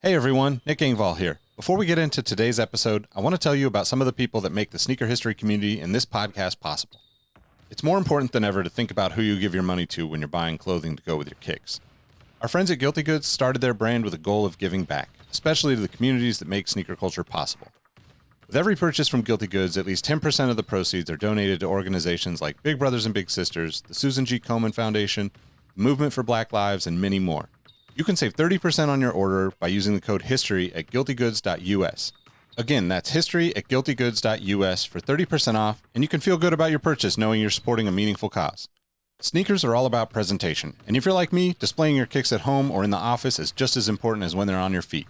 Hey everyone, Nick Engvall here. Before we get into today's episode, I want to tell you about some of the people that make the sneaker history community and this podcast possible. It's more important than ever to think about who you give your money to when you're buying clothing to go with your kicks. Our friends at Guilty Goods started their brand with a goal of giving back, especially to the communities that make sneaker culture possible. With every purchase from Guilty Goods, at least 10% of the proceeds are donated to organizations like Big Brothers and Big Sisters, the Susan G. Komen Foundation, the Movement for Black Lives, and many more. You can save 30% on your order by using the code HISTORY at guiltygoods.us. Again, that's history at guiltygoods.us for 30% off, and you can feel good about your purchase knowing you're supporting a meaningful cause. Sneakers are all about presentation, and if you're like me, displaying your kicks at home or in the office is just as important as when they're on your feet.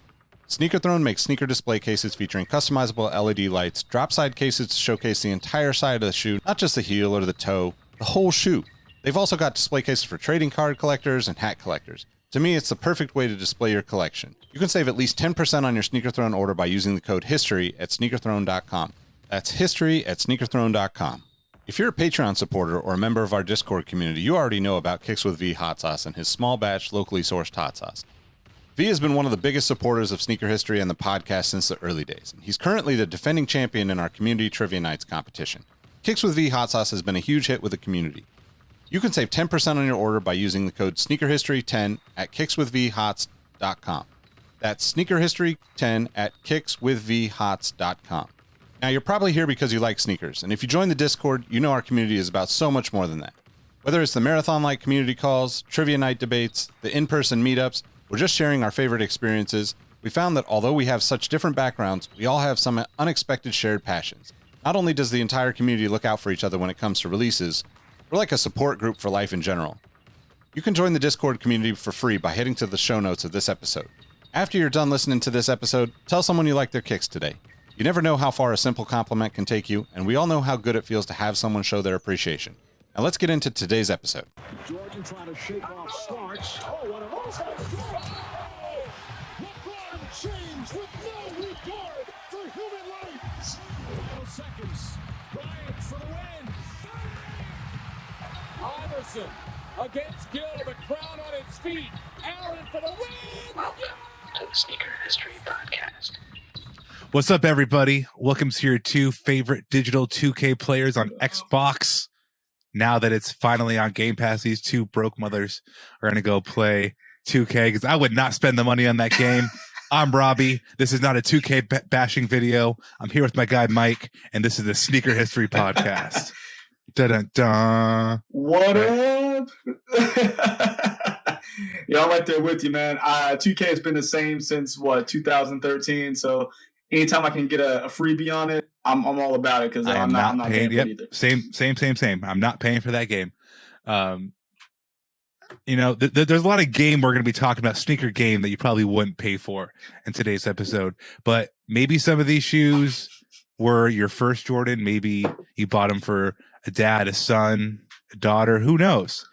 Sneaker Throne makes sneaker display cases featuring customizable LED lights, drop-side cases to showcase the entire side of the shoe, not just the heel or the toe, the whole shoe. They've also got display cases for trading card collectors and hat collectors. To me, it's the perfect way to display your collection. You can save at least 10% on your Sneaker Throne order by using the code HISTORY at sneakerthrone.com. That's history at sneakerthrone.com. If you're a Patreon supporter or a member of our Discord community, you already know about Kicks with V hot sauce and his small batch, locally sourced hot sauce. V has been one of the biggest supporters of sneaker history and the podcast since the early days. He's currently the defending champion in our community trivia nights competition. Kicks with V hot sauce has been a huge hit with the community. You can save 10% on your order by using the code SneakerHistory10 at kickswithvhots.com. That's SneakerHistory10 at kickswithvhots.com. Now, you're probably here because you like sneakers, and if you join the Discord, you know our community is about so much more than that. Whether it's the marathon-like community calls, trivia night debates, the in-person meetups, or just sharing our favorite experiences, we found that although we have such different backgrounds, we all have some unexpected shared passions. Not only does the entire community look out for each other when it comes to releases, we're like a support group for life in general. You can join the Discord community for free by heading to the show notes of this episode. After you're done listening to this episode, tell someone you like their kicks today. You never know how far a simple compliment can take you, and we all know how good it feels to have someone show their appreciation. Now let's get into today's episode. Jordan trying to shake off Starks. Oh, what a LeBron James with no regard for human life. Final seconds. Bryant for the win. Iverson against Gill, the crowd on its feet. Allen for the win. Welcome to the Sneaker History Podcast. What's up, everybody? Welcome to your two favorite digital 2K players on Xbox. Now that it's finally on Game Pass, these two broke mothers are going to go play 2K because I would not spend the money on that game. I'm Robbie. This is not a 2K bashing video. I'm here with my guy, Mike, and this is the Sneaker History Podcast. Dun-dun-dun. What up? Yeah, I'm right there with you, man. 2K has been the same since 2013. So anytime I can get a freebie on it, I'm all about it because I'm not paying for it either. Same. I'm not paying for that game. There's a lot of game we're going to be talking about, sneaker game that you probably wouldn't pay for in today's episode. But maybe some of these shoes were your first Jordan. Maybe you bought them for a dad, a son, a daughter. Who knows?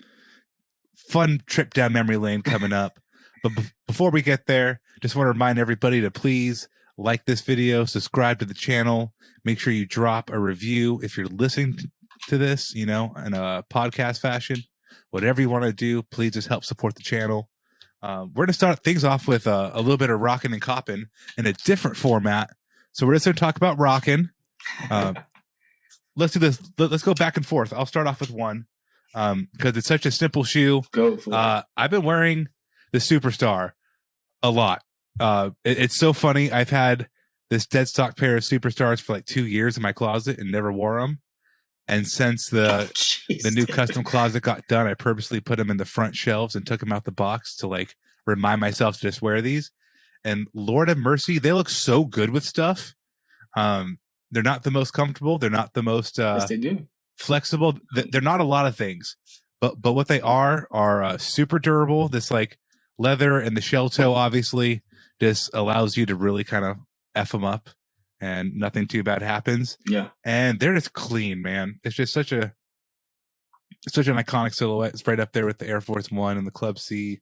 Fun trip down memory lane coming up. But before we get there, just want to remind everybody to please like this video, subscribe to the channel, make sure you drop a review if you're listening to this, in a podcast fashion. Whatever you want to do, please just help support the channel. We're going to start things off with a little bit of Rockin and Coppin in a different format. So we're just going to talk about Rockin. Let's do this. Let's go back and forth. I'll start off with one because it's such a simple shoe. Go for it. I've been wearing the Superstar a lot. It's so funny. I've had this dead stock pair of Superstars for like 2 years in my closet and never wore them. And since the new custom closet got done, I purposely put them in the front shelves and took them out the box to like remind myself to just wear these. And Lord have mercy, they look so good with stuff. They're not the most comfortable. They're not the most Yes, they do. flexible. They're not a lot of things, but what they are super durable. This like leather and the shell toe obviously just allows you to really kind of F them up and nothing too bad happens. Yeah. And they're just clean, man. It's just such an iconic silhouette. It's right up there with the Air Force One and the Club C,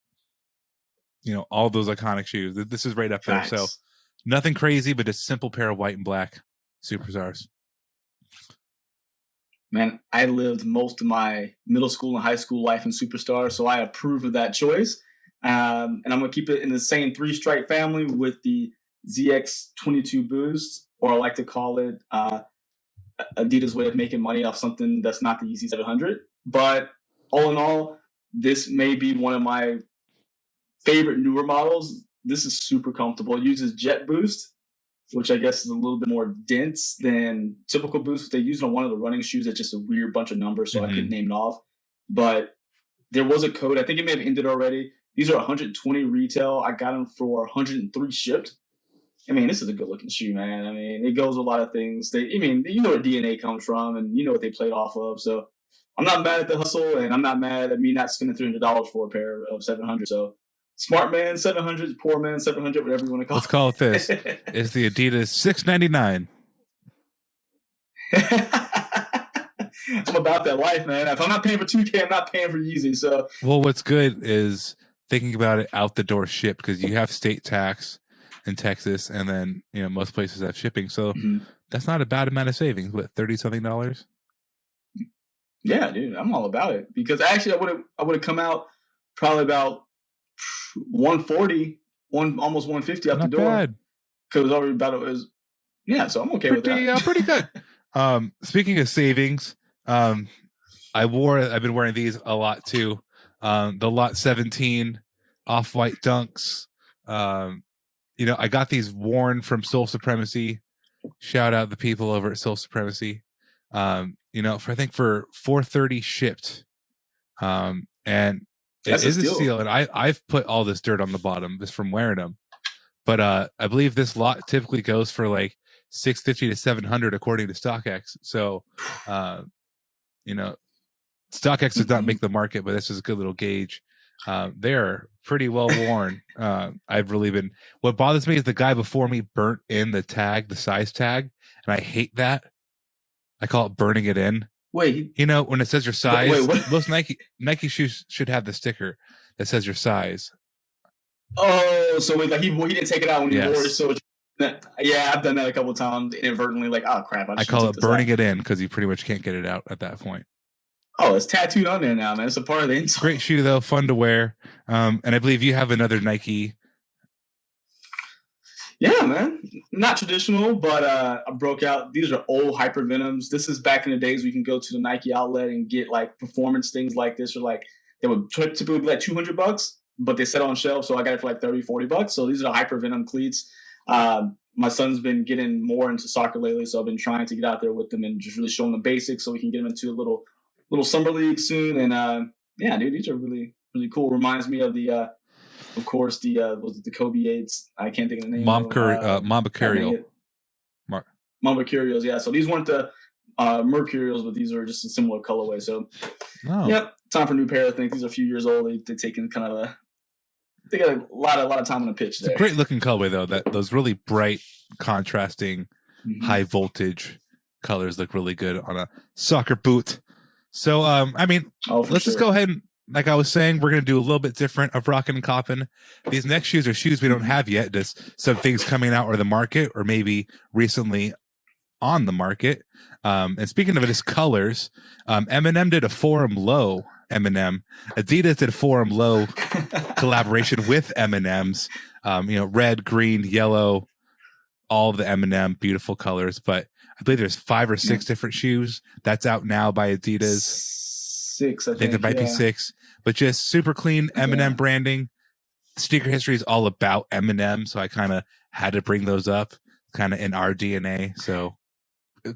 all those iconic shoes. This is right up there. Facts. So nothing crazy, but just a simple pair of white and black Superstars. Man, I lived most of my middle school and high school life in Superstar, so I approve of that choice. And I'm going to keep it in the same 3-stripe family with the ZX22 Boost, or I like to call it Adidas' way of making money off something that's not the Yeezy 700. But all in all, this may be one of my favorite newer models. This is super comfortable. It uses Jet Boost, which I guess is a little bit more dense than typical Boost. They use it on one of the running shoes. That's just a weird bunch of numbers, so I couldn't name it off. But there was a code. I think it may have ended already. These are 120 retail. I got them for 103 shipped. I mean, this is a good-looking shoe, man. I mean, it goes with a lot of things. You know where DNA comes from, and you know what they played off of. So I'm not mad at the hustle, and I'm not mad at me not spending $300 for a pair of 700. So smart man 700, poor man 700, whatever you want to call it. Let's call it this. It's the Adidas $699. I'm about that life, man. If I'm not paying for 2K, I'm not paying for Yeezy. So, well, what's good is thinking about it out the door shipped, because you have state tax in Texas, and then most places have shipping. So that's not a bad amount of savings. What, $30-something? Yeah, dude, I'm all about it, because actually I would have come out probably about 140, almost 150 out not the door. Bad. Because it was already about yeah. So I'm okay with that. Pretty good. Speaking of savings, I've been wearing these a lot too. The Lot 17 off-white dunks. I got these worn from Soul Supremacy. Shout out the people over at Soul Supremacy. I think for $430 shipped. And it is a steal. And I've put all this dirt on the bottom just from wearing them. But I believe this lot typically goes for like $650 to $700 according to StockX. So, StockX does not make the market, but this is a good little gauge. They're pretty well worn. I've really been. What bothers me is the guy before me burnt in the tag, the size tag, and I hate that. I call it burning it in. Wait, when it says your size, wait, most Nike shoes should have the sticker that says your size. Oh, so he didn't take it out when he wore it. So yeah, I've done that a couple of times inadvertently. Like, oh crap! I call it burning it in, because you pretty much can't get it out at that point. Oh, it's tattooed on there now, man. It's a part of the insole. Great shoe though, fun to wear. And I believe you have another Nike. Yeah, man. Not traditional, but I broke out. These are old Hyper Venoms. This is back in the days we can go to the Nike outlet and get like performance things like this, or like they would typically be like $200, but they set on shelf, so I got it for like $30-$40. So these are the Hyper Venom cleats. My son's been getting more into soccer lately, so I've been trying to get out there with them and just really show him the basics, so we can get him into a little summer league soon. And yeah, dude, these are really, really cool. Reminds me of the of course the was it the Kobe 8s? I can't think of the name. Mamba Curial. Mamba Curials, yeah. So these weren't the Mercurials, but these are just a similar colorway. So yep, time for a new pair. I think these are a few years old. They're taking kind of they got a lot of time on the pitch there. It's a great looking colorway though. Those really bright, contrasting, high voltage colors look really good on a soccer boot. So let's just go ahead and, like I was saying, we're going to do a little bit different of Rockin and Coppin. These next shoes are shoes we don't have yet. Just some things coming out or the market, or maybe recently on the market. And speaking of it, is colors. Eminem did a Forum Low. Adidas did a Forum Low collaboration with M&M's. Red, green, yellow, all of the Eminem, beautiful colors. But I believe there's 5 or 6 different shoes that's out now by Adidas. 6, I think there might be 6, but just super clean Eminem branding. Sneaker history is all about Eminem, so I kind of had to bring those up, kind of in our DNA. So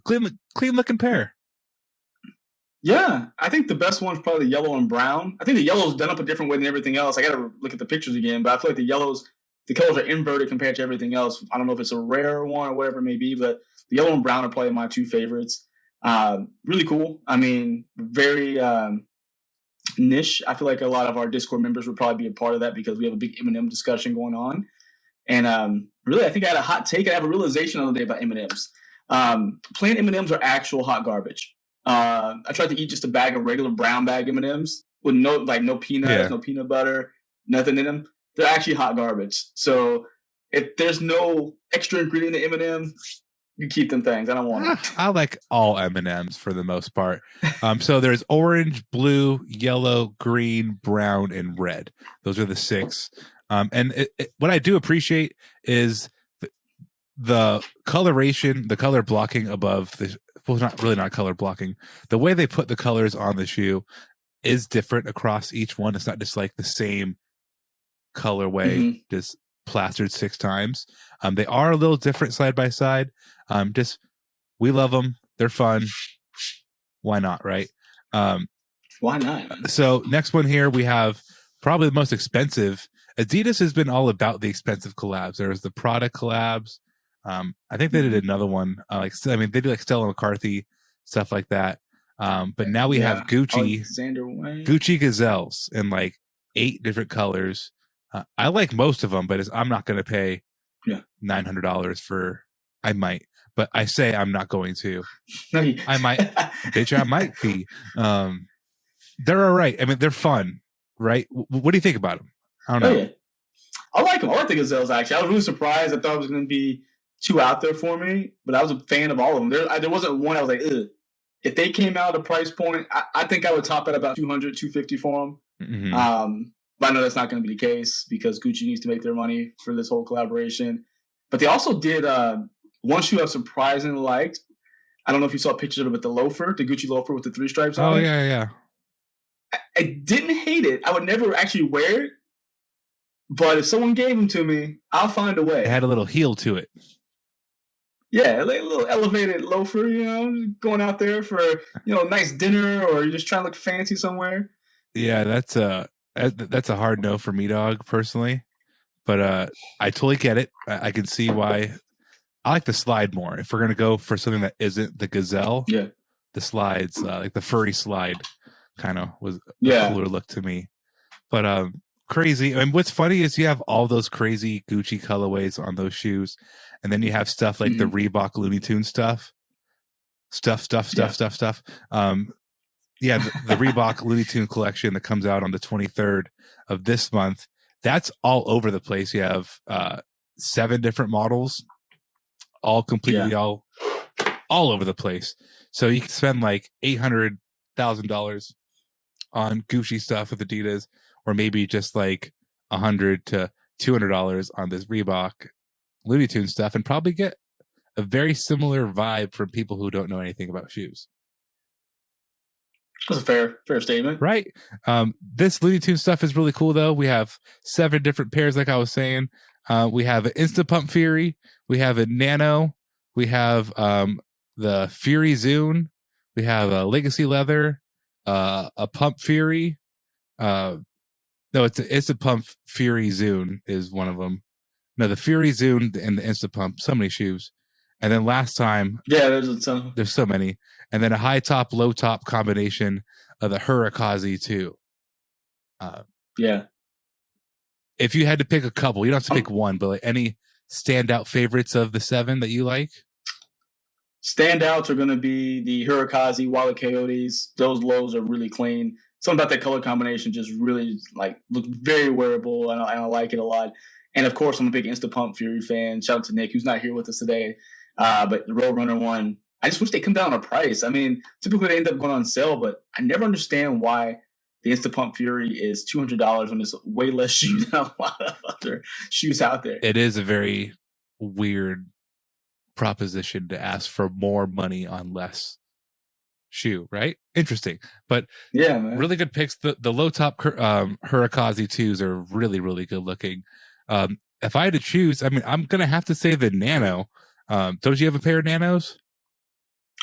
clean looking pair. Yeah, I think the best one's probably the yellow and brown. I think the yellow's done up a different way than everything else. I got to look at the pictures again, but I feel like the colors are inverted compared to everything else. I don't know if it's a rare one or whatever it may be, but the yellow and brown are probably my 2 favorites. Really cool. I mean, very niche. I feel like a lot of our Discord members would probably be a part of that, because we have a big Eminem discussion going on. And really, I think I had a hot take. I have a realization the other day about M&Ms. Plain M&Ms are actual hot garbage. I tried to eat just a bag of regular brown bag M&Ms with no peanuts, no peanut butter, nothing in them. They're actually hot garbage. So if there's no extra ingredient in M&M, You keep them things. I don't want them. I like all M&Ms for the most part. So there's orange, blue, yellow, green, brown, and red. Those are the 6. And what I do appreciate is the coloration, the color blocking above the, well, not color blocking. The way they put the colors on the shoe is different across each one. It's not just like the same colorway, just plastered 6 times. They are a little different side by side. We love them. They're fun. Why not, right? Why not? So next one here, we have probably the most expensive. Adidas has been all about the expensive collabs. There was the Prada collabs. I think they did another one. They do like Stella McCarthy, stuff like that. But now we have Gucci, Gucci Gazelles in like 8 different colors. I like most of them, but I'm not going to pay $900 for. I might, but I say I'm not going to. I might, bitch. I might be. They're all right. I mean, they're fun, right? What do you think about them? I don't know. Yeah. I like them. I like the Gazelles, actually. I was really surprised. I thought it was going to be too out there for me, but I was a fan of all of them. There wasn't one I was like, ugh. If they came out at a price point, I think I would top at about $200, $250 for them. But I know that's not going to be the case because Gucci needs to make their money for this whole collaboration. But they also did one shoe I surprisingly liked. I don't know if you saw pictures of it with the loafer, the Gucci loafer with the 3 stripes on it. Oh, yeah. I didn't hate it. I would never actually wear it. But if someone gave them to me, I'll find a way. It had a little heel to it. Yeah, like a little elevated loafer, going out there for, a nice dinner or you're just trying to look fancy somewhere. Yeah, that's a hard no for me, dog, personally. But I totally get it. I can see why. I like the slide more. If we're going to go for something that isn't the Gazelle, the slides, like the furry slide kind of was a cooler look to me. But crazy. And what's funny is you have all those crazy Gucci colorways on those shoes. And then you have stuff like the Reebok Looney Tunes stuff. The Reebok Looney Tune collection that comes out on the 23rd of this month. That's all over the place. You have 7 different models, all completely all over the place. So you can spend like $800,000 on Gucci stuff with Adidas, or maybe just like $100 to $200 on this Reebok Looney Tunes stuff, and probably get a very similar vibe from people who don't know anything about shoes. That's a fair statement. Right. This Looney Tunes stuff is really cool, though. We have 7 different pairs, like I was saying. We have an Instant Pump Fury. We have a Nano. We have the Fury Zune. We have a Legacy Leather, a Pump Fury. No, it's an Instant Pump Fury Zune is one of them. No, the Fury Zune and the Instant Pump. So many shoes. And then last time, there's a ton. There's so many. And then a high top, low top combination of the Hurricane 2. If you had to pick a couple, you don't have to pick one, but like any standout favorites of the 7 that you like? Standouts are going to be the Hurricane, Wile E. Coyotes. Those lows are really clean. Something about that color combination just really look very wearable, and I like it a lot. And of course, I'm a big Instant Pump Fury fan. Shout out to Nick, who's not here with us today. But the Roadrunner one, I just wish they come down on price. I mean, typically they end up going on sale, but I never understand why the Instant Pump Fury is $200 when it's way less shoes than a lot of other shoes out there. It is a very weird proposition to ask for more money on less shoe, right? Interesting. But yeah, man. Really good picks. The low top Hurricane 2s are really, really good looking. If I had to choose, I mean, I'm going to have to say the Nano. Don't you have a pair of Nanos?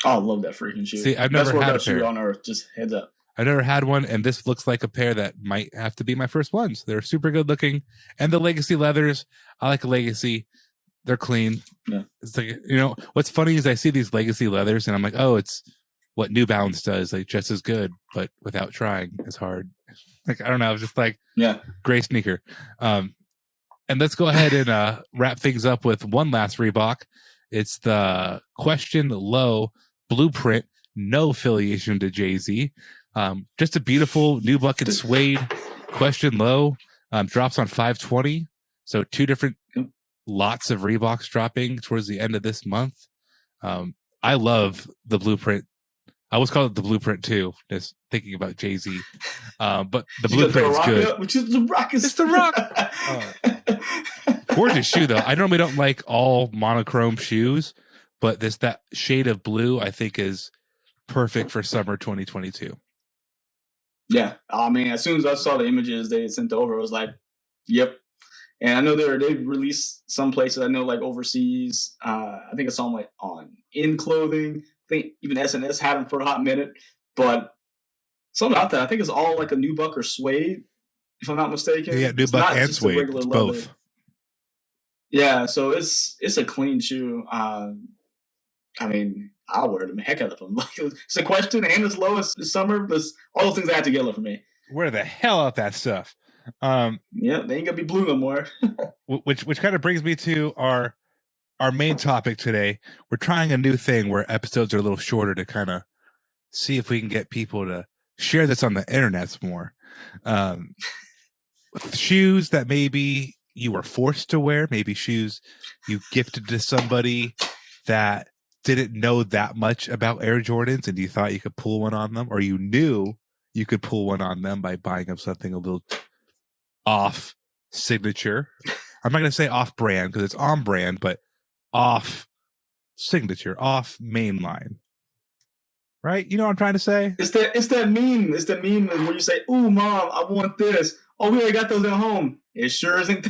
Oh, I love that freaking shoe. See, I've never had a pair shoe on earth. Just heads up. I've never had one, and this looks like a pair that might have to be my first ones. They're super good looking. And the Legacy Leathers, I like a Legacy. They're clean. Yeah. It's like, what's funny is I see these Legacy Leathers, and I'm like, oh, it's what New Balance does, like just as good, but without trying as hard. Like, I don't know. I was just like, great sneaker. And let's go ahead and wrap things up with one last Reebok. It's the Question Low Blueprint, no affiliation to Jay-Z. Just a beautiful new bucket suede Question Low. Drops on 5/20. So 2 different lots of Reeboks dropping towards the end of this month. I love the Blueprint. I always call it the Blueprint 2, just thinking about Jay-Z. But the Blueprint is good. Which is the Rock. It's the Rock. Gorgeous shoe, though. I normally don't like all monochrome shoes, but that shade of blue, I think, is perfect for summer 2022. Yeah. I mean, as soon as I saw the images they sent over, I was like, yep. And I know they released some places. I know, like, overseas. I think I saw them, like, on In Clothing. I think even SNS had them for a hot minute. But something out there, I think it's all like a nubuck or suede, if I'm not mistaken. Yeah, nubuck and suede. It's both. Yeah, so it's a clean shoe. I mean, I'll wear the heck out of them. Like, it's a question, and it's low as summer. But all those things add together for me. Wear the hell out that stuff. Yeah, they ain't gonna be blue no more. which kind of brings me to our main topic today. We're trying a new thing where episodes are a little shorter to kind of see if we can get people to share this on the internets more. Shoes that maybe you were forced to wear, maybe shoes you gifted to somebody that didn't know that much about Air Jordans and you thought you could pull one on them, or you knew you could pull one on them by buying them something a little off signature. I'm not going to say off brand because it's on brand, but off signature, off mainline. Right? You know what I'm trying to say? It's that meme. It's that meme where you say, "Ooh, mom, I want this." Oh, we already got those at home. It sure isn't.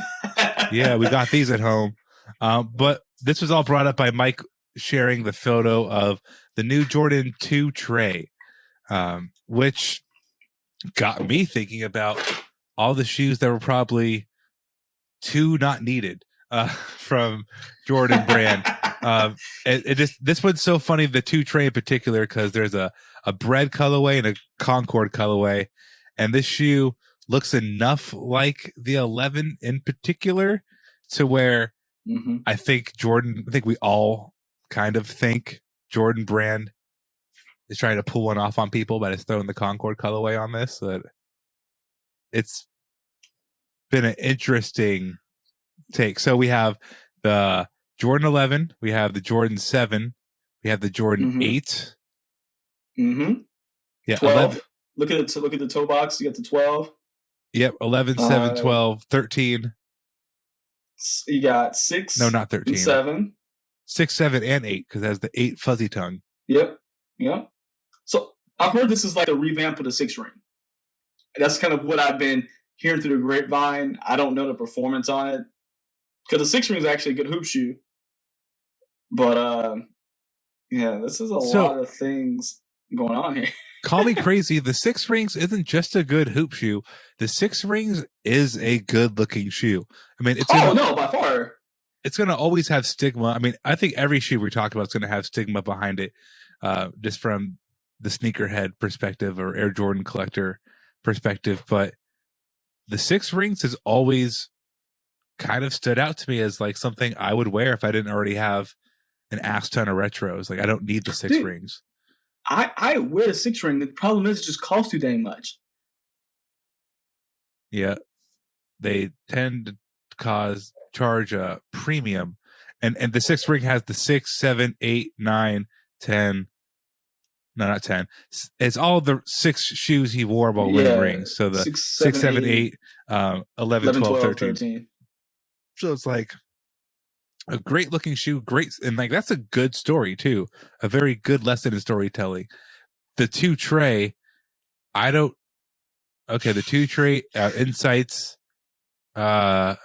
Yeah, we got these at home. But this was all brought up by Mike sharing the photo of the new Jordan 2 tray, which got me thinking about all the shoes that were probably too not needed from Jordan brand. This one's so funny, the 2 tray in particular, because there's a bread colorway and a Concord colorway, and this shoe looks enough like the 11 in particular to where I think we all kind of think Jordan brand is trying to pull one off on people, but it's throwing the Concord colorway on this. So it's been an interesting take. So we have the Jordan 11, we have the Jordan 7, we have the Jordan 8. Yeah, 12. 11. Look at the toe box. You got the 12. Yep, 11, 7, 12, 13. You got 6. No, not 13. 7. 6, 7, and 8, because it has the 8 fuzzy tongue. Yep. So I've heard this is like a revamp of the 6 ring. That's kind of what I've been hearing through the grapevine. I don't know the performance on it, because the 6 ring is actually a good hoop shoe. But yeah, this is a lot of things going on here. Call me crazy. The 6 rings isn't just a good hoop shoe. The 6 rings is a good looking shoe. I mean, by far. It's going to always have stigma. I mean, I think every shoe we talk about is going to have stigma behind it, just from the sneakerhead perspective or Air Jordan collector perspective. But the 6 rings has always kind of stood out to me as like something I would wear if I didn't already have an ass ton of retros. Like, I don't need the 6 rings. I wear the 6 ring. The problem is it just costs too dang much. Yeah. They tend to charge a premium. And the 6 ring has the 6, 7, 8, 9, 10. No, not 10. It's all the 6 shoes he wore while winning rings. So the 6, 7, 8, 11, 12, 13. So it's like a great looking shoe, great, and like that's a good story too. A very good lesson in storytelling. The 2 tray, the 2 tray insights. All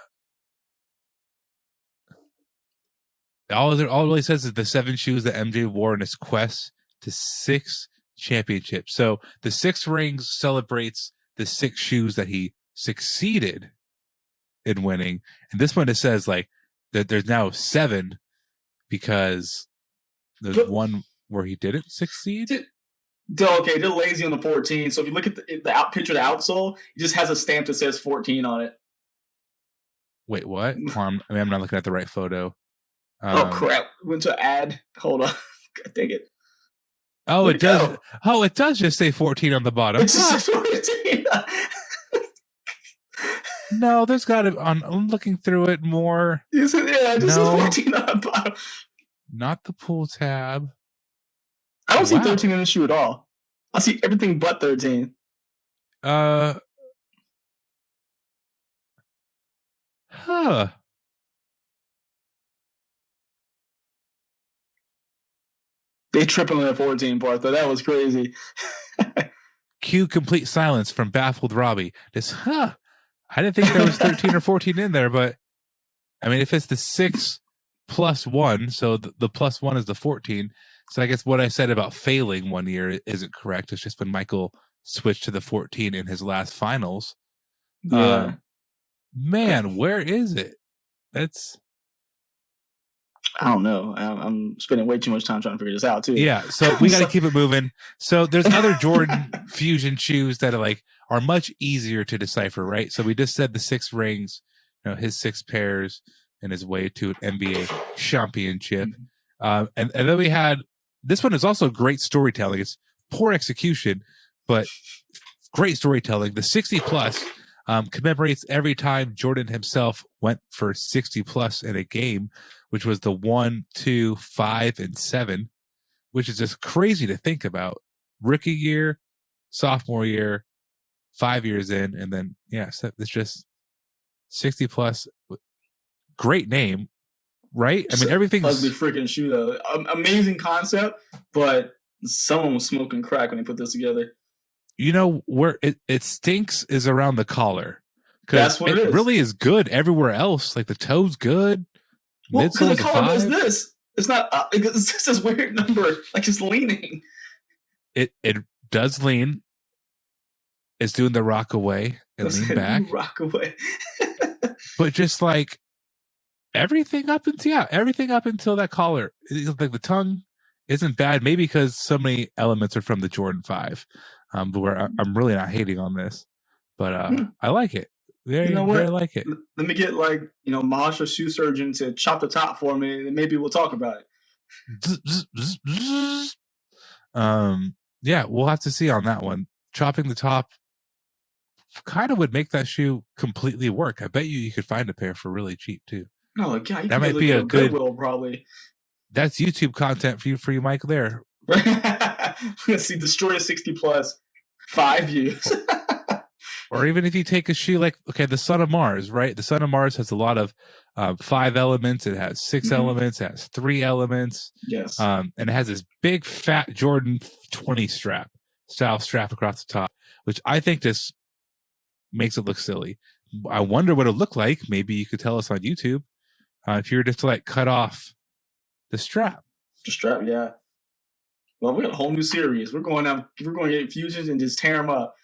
it really says is the 7 shoes that MJ wore in his quest to 6 championships. So the 6 rings celebrates the 6 shoes that he succeeded in winning, and this one it says like that there's now 7 because there's one where he didn't succeed. Okay, they're lazy on the 14. So if you look at the picture of the outsole, it just has a stamp that says 14 on it. Wait, what? I'm not looking at the right photo. Oh crap! Went to ad. Hold on. God dang it. Oh, it does. Go. Oh, it does just say 14 on the bottom. It's just 14. No, there's got to. I'm looking through it more. Yeah, just says 14 on the bottom. Not the pull tab. I don't see Wow. 13 in the shoe at all. I see everything but 13. Huh. They tripping on that 14 part, though. That was crazy. Cue complete silence from baffled Robbie. Just, I didn't think there was 13 or 14 in there, but I mean, if it's the 6 plus 1, so the plus 1 is the 14. So I guess what I said about failing one year isn't correct. It's just when Michael switched to the 14 in his last finals. Yeah. Man, where is it? That's... I don't know. I'm spending way too much time trying to figure this out, too. Yeah, so we got to keep it moving. So there's other Jordan Fusion shoes that are much easier to decipher, right? So we just said the 6 rings, his 6 pairs and his way to an NBA championship. And then we had, this one is also great storytelling. It's poor execution, but great storytelling. The 60 plus commemorates every time Jordan himself went for 60 plus in a game, which was the 1, 2, 5, and 7, which is just crazy to think about. Rookie year, sophomore year, 5 years in, and then, so it's just 60 plus. Great name, right? I mean, everything's... Ugly freaking shoe, though. Amazing concept, but someone was smoking crack when they put this together. Where it stinks is around the collar. That's what it is. Really is good everywhere else. Like the toe's good. Well, because the collar does this. It's not. It's just this weird number, like it's leaning. It does lean. It's doing the rock away and lean back. Rock away. But just like everything up until that collar, like the tongue isn't bad. Maybe because so many elements are from the Jordan 5. But where I'm really not hating on this, but I like it. Very like it. Let me get Mosh or shoe surgeon to chop the top for me, and maybe we'll talk about it. Yeah, we'll have to see on that one. Chopping the top kind of would make that shoe completely work. I bet you could find a pair for really cheap too. Oh God, that might be a good Goodwill, probably. That's YouTube content for you, Mike. There. Let's see, destroy a 60 plus 5 views. Or even if you take a shoe like, the Son of Mars, right? The Son of Mars has a lot of 5 elements. It has 6 elements. It has 3 elements. Yes. And it has this big fat Jordan 20 style strap across the top, which I think just makes it look silly. I wonder what it looked like. Maybe you could tell us on YouTube if you were just to cut off the strap. The strap, yeah. Well, we got a whole new series. We're going to get fusions and just tear them up.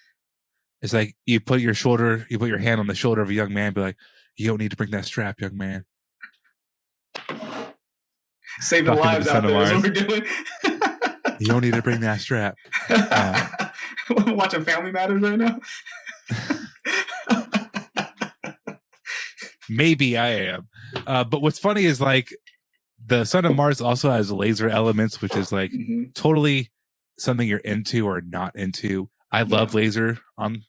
It's like you put your hand on the shoulder of a young man, be like, "You don't need to bring that strap, young man." Save the lives out there is what we're doing. You don't need to bring that strap. I'm watching Family Matters right now. Maybe I am. But what's funny is the Son of Mars also has laser elements, which is totally something you're into or not into. I love laser on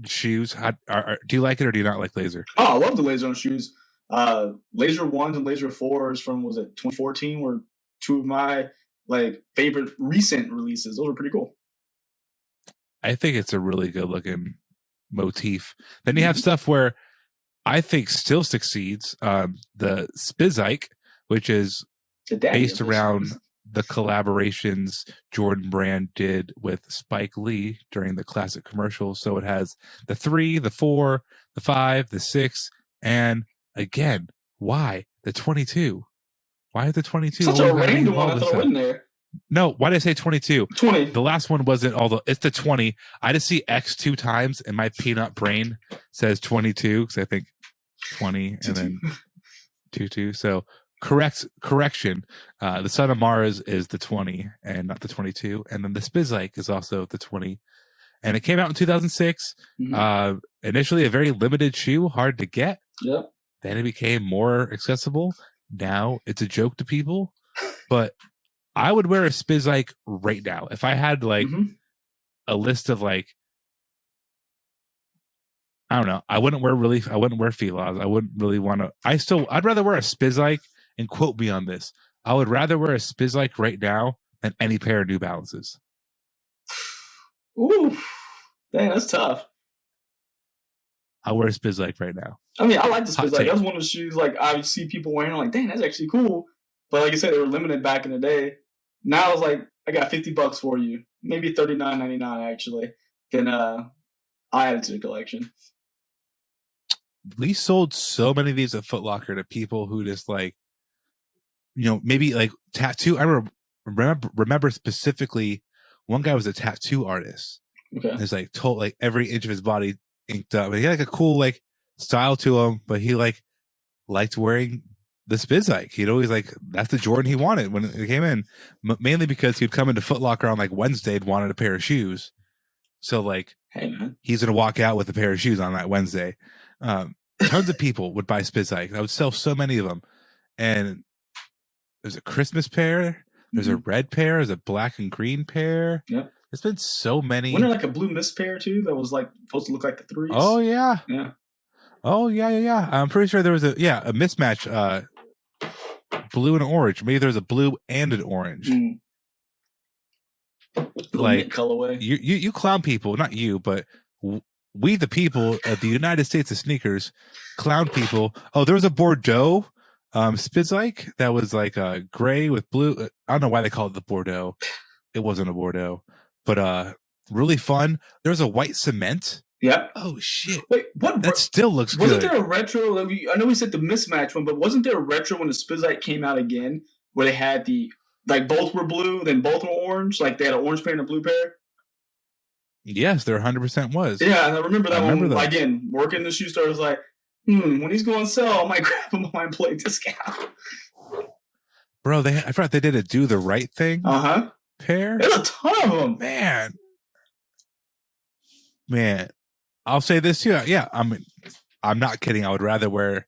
shoes. Do you like it or do you not like laser? Oh, I love the laser on shoes. Laser 1s and laser 4s from 2014 were 2 of my favorite recent releases. Those were pretty cool. I think it's a really good looking motif. Then you have stuff where I think still succeeds. The Spizike, which is based around the collaborations Jordan Brand did with Spike Lee during the classic commercials. So it has the 3, the 4, the 5, the 6, and again, why the 22? Why the 22? Such a random one to throw in there. No, why did I say 22? 20. The last one wasn't it's the 20. I just see X 2 times and my peanut brain says 22 because I think 20 and then 22. So correction. The Son of Mars is the 20 and not the 22. And then the Spizike is also the 20. And it came out in 2006. Initially a very limited shoe, hard to get. Yep. Then it became more accessible. Now it's a joke to people. But I would wear a Spizike right now. If I had a list of I don't know. I wouldn't wear Filas. I wouldn't really want to. I'd rather wear a Spizike, and quote me on this. I would rather wear a Spizike right now than any pair of New Balances. Ooh, dang, that's tough. I'll wear a Spizike right now. I mean, I like the Hot Spizike. take. That was one of the shoes like I see people wearing. I'm like, dang, that's actually cool. But like you said, they were limited back in the day. Now it's like, I got $50 for you, maybe $39.99 actually. Then I add it to the collection. We sold so many of these at Foot Locker to people who just like, maybe like tattoo. I remember specifically one guy was a tattoo artist. Okay. It's like told like every inch of his body inked up. He had like a cool like style to him, but he like liked wearing the Spizike. He'd always like, that's the Jordan he wanted when it came in, mainly because he'd come into Foot Locker on like Wednesday and wanted a pair of shoes. So like, hey man, he's gonna walk out with a pair of shoes on that Wednesday. Tons of people would buy Spizike. I would sell so many of them. And there's a Christmas pair. There's a red pair. There's a black and green pair. Yep. There's been so many. Wasn't there like a blue mist pair too that was like supposed to look like the threes? Oh yeah. Yeah. Oh yeah. I'm pretty sure there was a mismatch. Blue and orange. Maybe there's a blue and an orange. Like colorway. You clown people, not you, but we the people of the United States of sneakers clown people. Oh, there was a Bordeaux Spizike that was like gray with blue. I don't know why they call it the Bordeaux. It wasn't a Bordeaux, but really fun. There was a white cement. Yep. Oh shit! Wait, what? That still looks good. Wasn't there a retro? I know we said the mismatch one, but wasn't there a retro when the Spizike came out again, where they had the like both were blue, then both were orange? Like they had an orange pair and a blue pair. Yes, there 100% was. Yeah, and I remember that one. Those. Again, working in the shoe store, I was like, when he's going to sell, I might grab him on my employee discount. Bro, I forgot they did a Do the Right Thing pair. There's a ton of them. Man, I'll say this too. Yeah, I'm not kidding. I would rather wear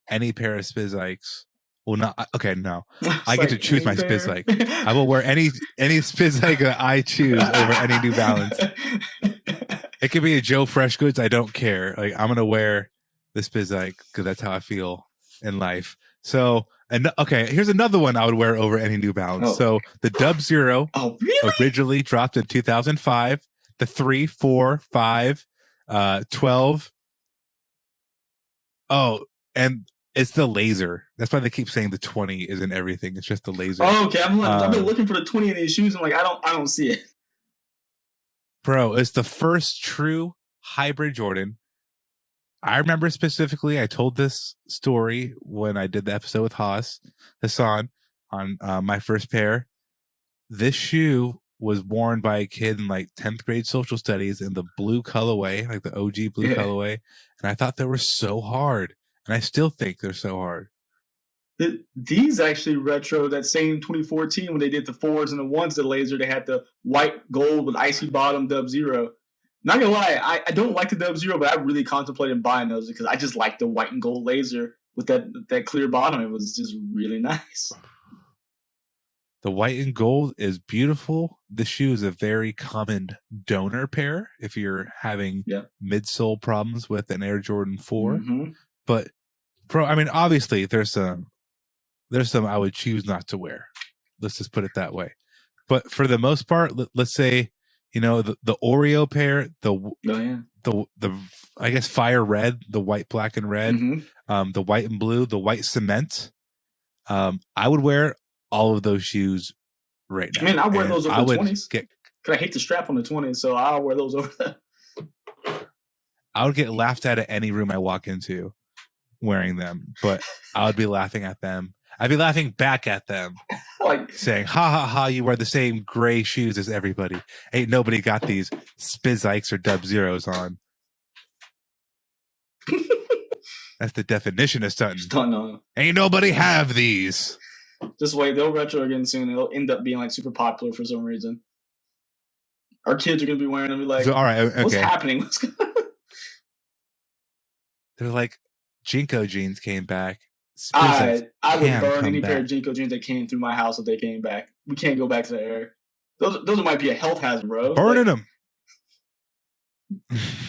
any pair of Spizikes. Well, not okay. No, I get to choose my Spizike. I will wear any Spizike that I choose over any New Balance. It could be a Joe Fresh Goods. I don't care. Like I'm gonna wear the Spizike because that's how I feel in life. So, and okay, here's another one I would wear over any New Balance. So the Dub Zero originally dropped in 2005. The 3, 4, 5, 12. Oh, and it's the laser. That's why they keep saying the 20 isn't everything. It's just the laser. Oh, okay. I've been looking for the 20 in these shoes. I'm like, I don't see it. Bro, it's the first true hybrid Jordan. I remember specifically, I told this story when I did the episode with Hassan on my first pair. This shoe was worn by a kid in like 10th grade social studies in the blue colorway, like the OG blue colorway. And I thought they were so hard. And I still think they're so hard. These actually retro that same 2014 when they did the 4s and the 1s, the laser, they had the white gold with icy bottom Dub Zero. Not gonna lie, I don't like the Dub Zero, but I really contemplated buying those because I just like the white and gold laser with that clear bottom. It was just really nice. The white and gold is beautiful. The shoe is a very common donor pair if you're having midsole problems with an Air Jordan 4. But, bro, I mean, obviously there's some I would choose not to wear. Let's just put it that way. But for the most part, let's say, the Oreo pair, the I guess fire red, the white, black, and red, the white and blue, the white cement. I would wear all of those shoes right now. I mean, I wear those over the 20s. Because I hate the strap on the 20s, so I'll wear those over them. I would get laughed at any room I walk into wearing them, but I would be laughing at them. I'd be laughing back at them, saying, ha, ha, ha, you wear the same gray shoes as everybody. Ain't nobody got these Spizikes or Dub Zeros on. That's the definition of stunting. Ain't nobody have these. Just wait, they'll retro again soon. It'll end up being like super popular for some reason. Our kids are gonna be wearing them. Be like, all right, okay. What's happening? They're like, Jinko jeans came back. I would burn any pair of Jinko jeans that came through my house if they came back. We can't go back to the era. Those might be a health hazard, bro. Burning them.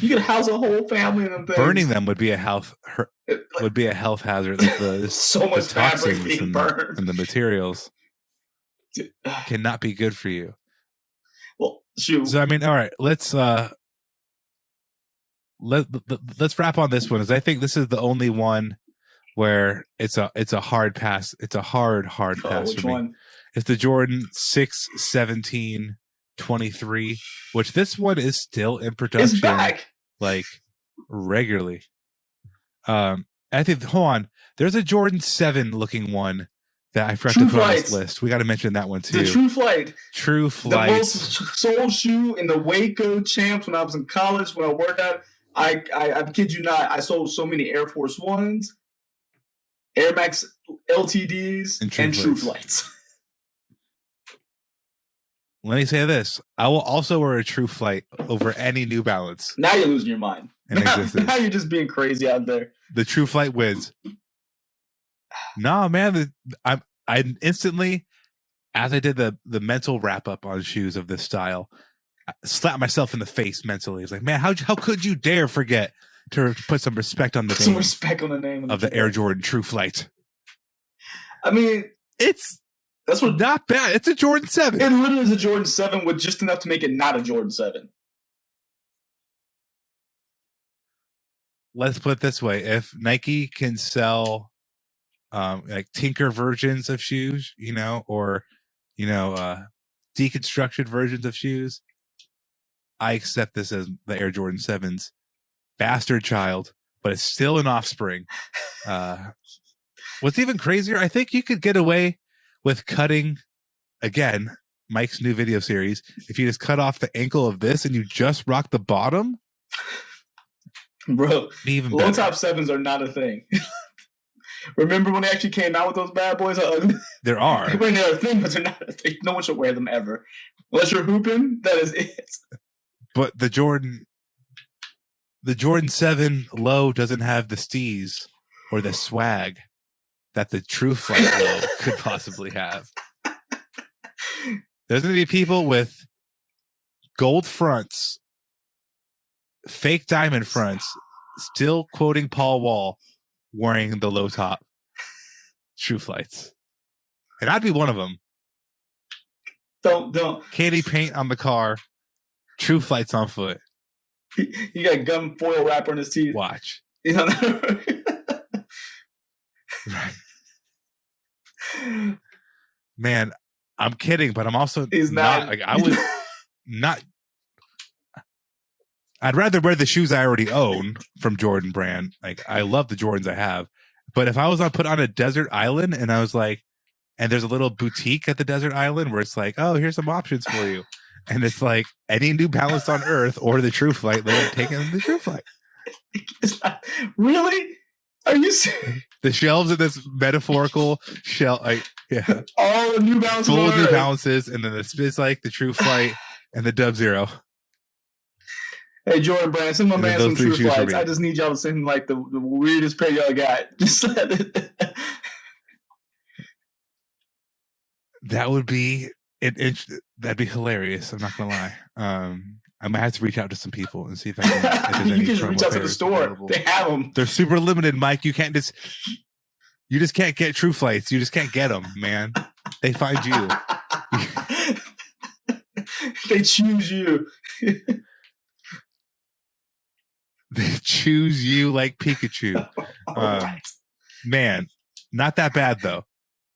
You could house a whole family in them things. Burning them would be a health hazard. Like So the much fabric toxins being burned. and the materials cannot be good for you. Well, shoot. So I mean, all right, let's wrap on this one, as I think this is the only one where it's a hard pass. It's a hard pass Which for me. one? It's the Jordan 6, 17, 23, which this one is still in production. It's back. Like regularly. I think, hold on, there's a Jordan 7 looking one that I forgot to put on this list. We got to mention that one too. The True Flight. True Flight. The most sold shoe in the Waco champs when I was in college, when I worked out. I kid you not, I sold so many Air Force Ones, Air Max LTDs, and True Flights. Let me say this. I will also wear a True Flight over any New Balance. Now you're losing your mind. Now you're just being crazy out there. The True Flight wins. Nah, man. I instantly, as I did the mental wrap up on shoes of this style, I slapped myself in the face mentally. It's like, man, how could you dare forget to put some respect on the name? Some respect on the name of the Air Jordan True Flight. I mean, that's what, not bad. It's a Jordan 7. It literally is a Jordan 7 with just enough to make it not a Jordan 7. Let's put it this way. If Nike can sell like tinker versions of shoes, or deconstructed versions of shoes, I accept this as the Air Jordan 7's bastard child, but it's still an offspring. What's even crazier, I think you could get away with cutting, again, Mike's new video series, if you just cut off the ankle of this and you just rock the bottom. Bro, even low top 7s are not a thing. Remember when they actually came out with those bad boys? There are. They're a thing, but they're not a thing. No one should wear them ever. Unless you're hooping, that is it. But the Jordan 7 low doesn't have the steez or the swag that the True Flight low could possibly have. There's going to be people with gold fronts, fake diamond fronts, still quoting Paul Wall, wearing the low top True Flights. And I'd be one of them. Don't. Candy paint on the car, True Flights on foot. He got gum foil wrapper on his teeth. Watch. Right. Man, I'm kidding, but I'm also not. Like, I would not. I'd rather wear the shoes I already own from Jordan brand. Like, I love the Jordans I have, but if I was put on a desert island and I was like, and there's a little boutique at the desert island where it's like, oh, here's some options for you, and it's like any New Balance on earth or the True Flight, they're taking the True Flight. Really? Are you serious? The shelves in this metaphorical shelf, yeah, all the New Balances, full of New Balances, and then it's like the True Flight and the Dub Zero. Hey, Jordan Brand, send my man some True Flights. I just need y'all to send like the weirdest pair y'all got. Just let it. That would be that'd be hilarious. I'm not gonna lie. I might have to reach out to some people and see if I can. If you can just reach out to the store. Available. They have them. They're super limited, Mike. You just can't get True Flights. You just can't get them, man. They find you. They choose you. They choose you like Pikachu. Right. Man, not that bad though.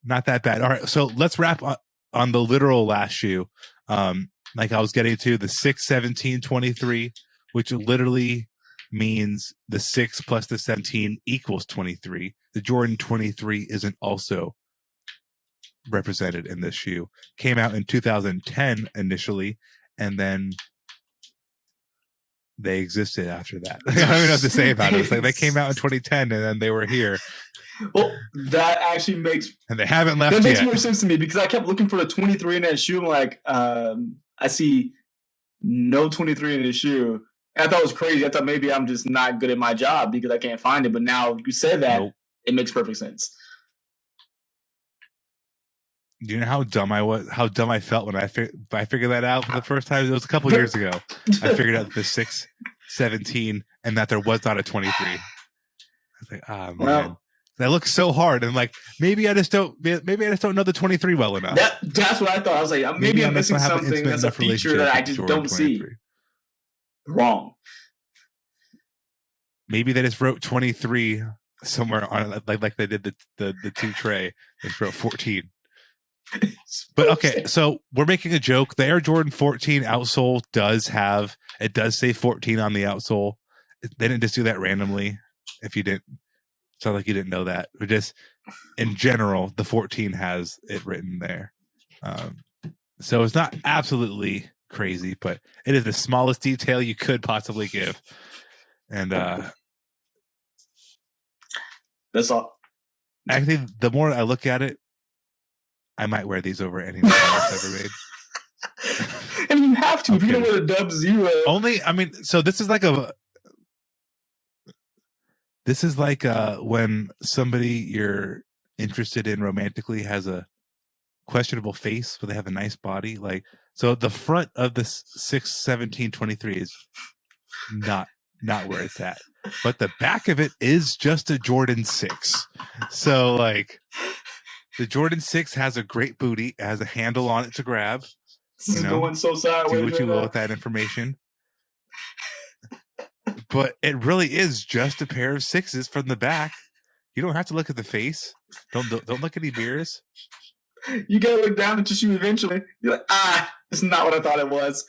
Not that bad. All right, so let's wrap on the literal last shoe. Like I was getting to the 6, 17, 23, which literally means the 6 plus the 17 equals 23. The Jordan 23 isn't also represented in this shoe. Came out in 2010 initially, and then they existed after that. I don't even know what to say about it. It's like they came out in 2010 and then they were here. Well, that actually makes... And they haven't left yet. That makes more sense to me because I kept looking for the 23 in that shoe. I'm like, I see no 23 in this shoe. And I thought it was crazy. I thought maybe I'm just not good at my job because I can't find it. But now you said that, It makes perfect sense. Do you know how dumb I was? How dumb I felt when I figured that out for the first time? It was a couple years ago. I figured out the 6 17 and that there was not a 23. I was like, ah, man. Well, that looks so hard. And like, maybe I just don't know the 23 well enough. that's what I thought. I was like, maybe I'm I just missing don't have an something intimate that's a enough feature that I relationship just with don't Jordan see. 23. Wrong. Maybe they just wrote 23 somewhere on like they did the 2 tray. They just wrote 14. But okay, so we're making a joke. The Air Jordan 14 outsole does say 14 on the outsole. They didn't just do that randomly. If you didn't, sound like you didn't know that. But just in general, the 14 has it written there. So it's not absolutely crazy, but it is the smallest detail you could possibly give. And that's all. Actually, the more I look at it, I might wear these over any products ever made. And you have to. If you don't wear the Dub Zero. Only, I mean, so this is like when somebody you're interested in romantically has a questionable face, but they have a nice body. Like, so the front of the 6/17/23 is not where it's at, but the back of it is just a Jordan 6. So like, the Jordan 6 has a great booty, it has a handle on it to grab. This is going so sideways. Do what you will with that information. But it really is just a pair of 6s from the back. You don't have to look at the face. Don't look at any mirrors. You gotta look down at your shoe eventually. You're like, it's not what I thought it was.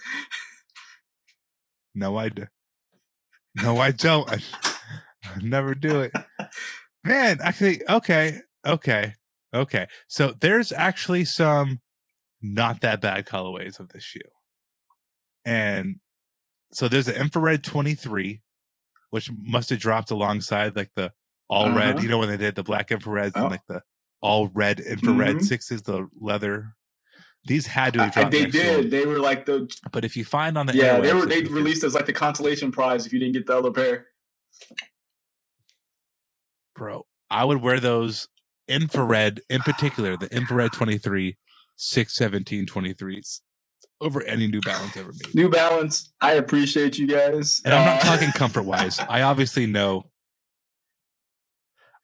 No, I don't. I never do it. Man, actually, okay. So there's actually some not that bad colorways of this shoe. And so there's an infrared 23, which must have dropped alongside like the all red, you know, when they did the black infrareds and like the all red infrared 6s, the leather. These had to have dropped. They did. They were like the. But if you find on the they released as like the consolation prize if you didn't get the other pair. Bro, I would wear those infrared, in particular, the infrared 23 6/17/23s over any New Balance ever made. New Balance, I appreciate you guys. And I'm not talking comfort wise. I obviously know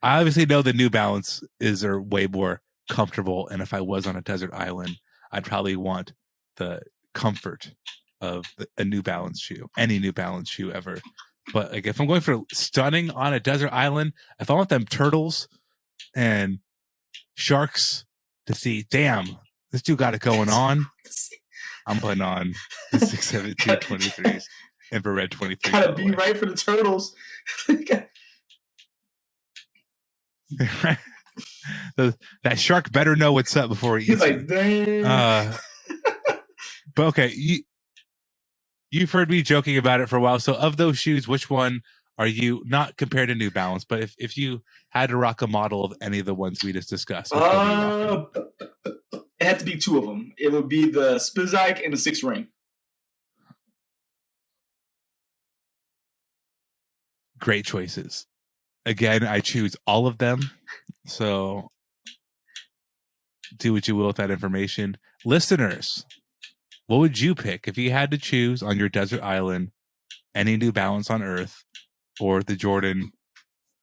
the New Balance are way more comfortable. And if I was on a desert island, I'd probably want the comfort of a New Balance shoe, any New Balance shoe ever. But like, if I'm going for stunning on a desert island, if I want them turtles and sharks to see, damn, this dude got it going on, I'm putting on the 6/17/23s infrared 23. Gotta be right for the turtles. That shark better know what's up before he eats. He's like, damn. But okay, you've heard me joking about it for a while. So of those shoes, which one are you, not compared to New Balance, but if you had to rock a model of any of the ones we just discussed? It had to be 2 of them. It would be the Spizike and the 6 ring. Great choices. Again, I choose all of them. So do what you will with that information. Listeners, what would you pick if you had to choose on your desert island any New Balance on Earth or the Jordan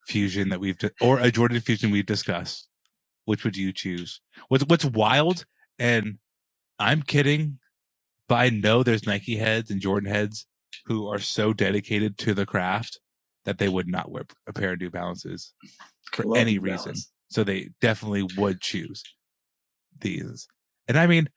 Fusion or a Jordan Fusion we've discussed? Which would you choose? What's wild, and I'm kidding, but I know there's Nike heads and Jordan heads who are so dedicated to the craft that they would not wear a pair of New Balances for any reason. So they definitely would choose these. And I mean,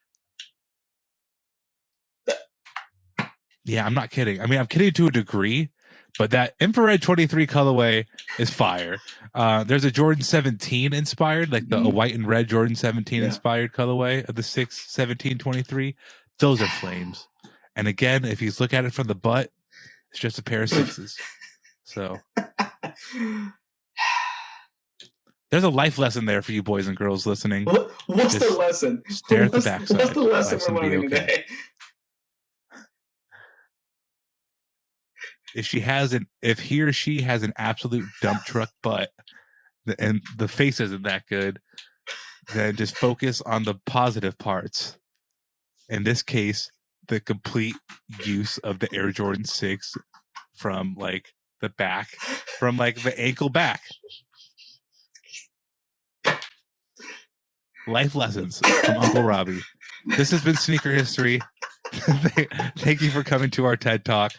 yeah, I'm not kidding. I mean, I'm kidding to a degree, but that infrared 23 colorway is fire. There's a Jordan 17 inspired, like a white and red Jordan 17 inspired colorway of the 6/17/23. Those are flames. And again, if you look at it from the butt, it's just a pair of 6s. So there's a life lesson there for you boys and girls listening. What's the lesson? Stare at the backside. What's the lesson we're learning today? If he or she has an absolute dump truck butt and the face isn't that good, then just focus on the positive parts. In this case, the complete use of the Air Jordan 6 from like the back, from like the ankle back. Life lessons from Uncle Robbie. This has been Sneaker History. Thank you for coming to our TED Talk.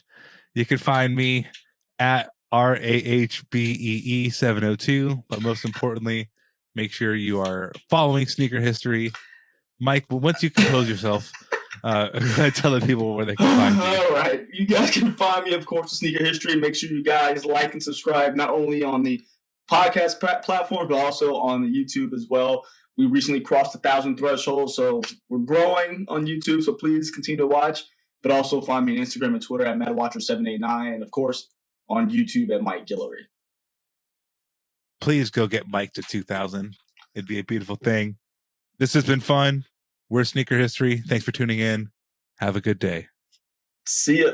You can find me at RAHBEE702, but most importantly, make sure you are following Sneaker History. Mike, once you compose yourself, tell the people where they can find you. All right. You guys can find me, of course, with Sneaker History. Make sure you guys like and subscribe, not only on the podcast platform, but also on the YouTube as well. We recently crossed 1,000 thresholds, so we're growing on YouTube, so please continue to watch. But also find me on Instagram and Twitter at MadWatcher789, and of course on YouTube at Mike Guillory. Please go get Mike to 2,000. It'd be a beautiful thing. This has been fun. We're Sneaker History. Thanks for tuning in. Have a good day. See ya.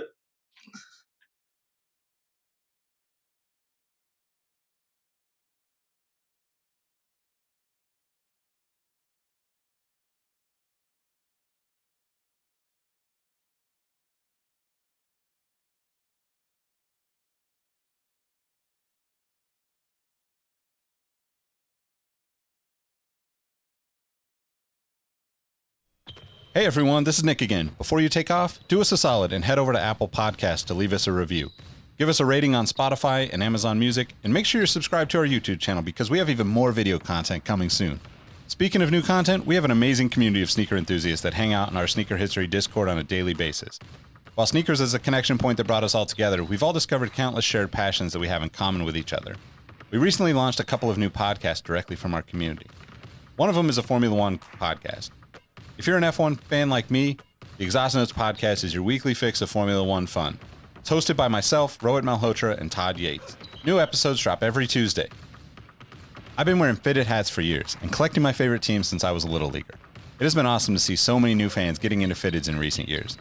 Hey everyone, this is Nick again. Before you take off, do us a solid and head over to Apple Podcasts to leave us a review. Give us a rating on Spotify and Amazon Music, and make sure you're subscribed to our YouTube channel because we have even more video content coming soon. Speaking of new content, we have an amazing community of sneaker enthusiasts that hang out in our Sneaker History Discord on a daily basis. While sneakers is a connection point that brought us all together, we've all discovered countless shared passions that we have in common with each other. We recently launched a couple of new podcasts directly from our community. One of them is a Formula One podcast. If you're an F1 fan like me, the Exhaust Notes podcast is your weekly fix of Formula One fun. It's hosted by myself, Rohit Malhotra, and Todd Yates. New episodes drop every Tuesday. I've been wearing fitted hats for years and collecting my favorite teams since I was a little leaguer. It has been awesome to see so many new fans getting into fitteds in recent years.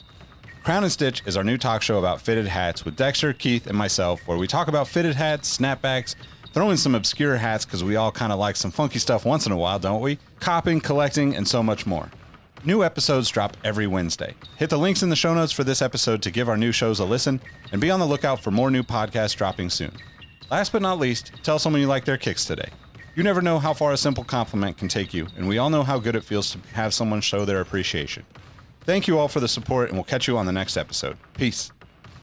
Crown and Stitch is our new talk show about fitted hats with Dexter, Keith, and myself, where we talk about fitted hats, snapbacks, throw in some obscure hats because we all kind of like some funky stuff once in a while, don't we? Copping, collecting, and so much more. New episodes drop every Wednesday. Hit the links in the show notes for this episode to give our new shows a listen, and be on the lookout for more new podcasts dropping soon. Last but not least, tell someone you like their kicks today. You never know how far a simple compliment can take you, and we all know how good it feels to have someone show their appreciation. Thank you all for the support, and we'll catch you on the next episode. Peace.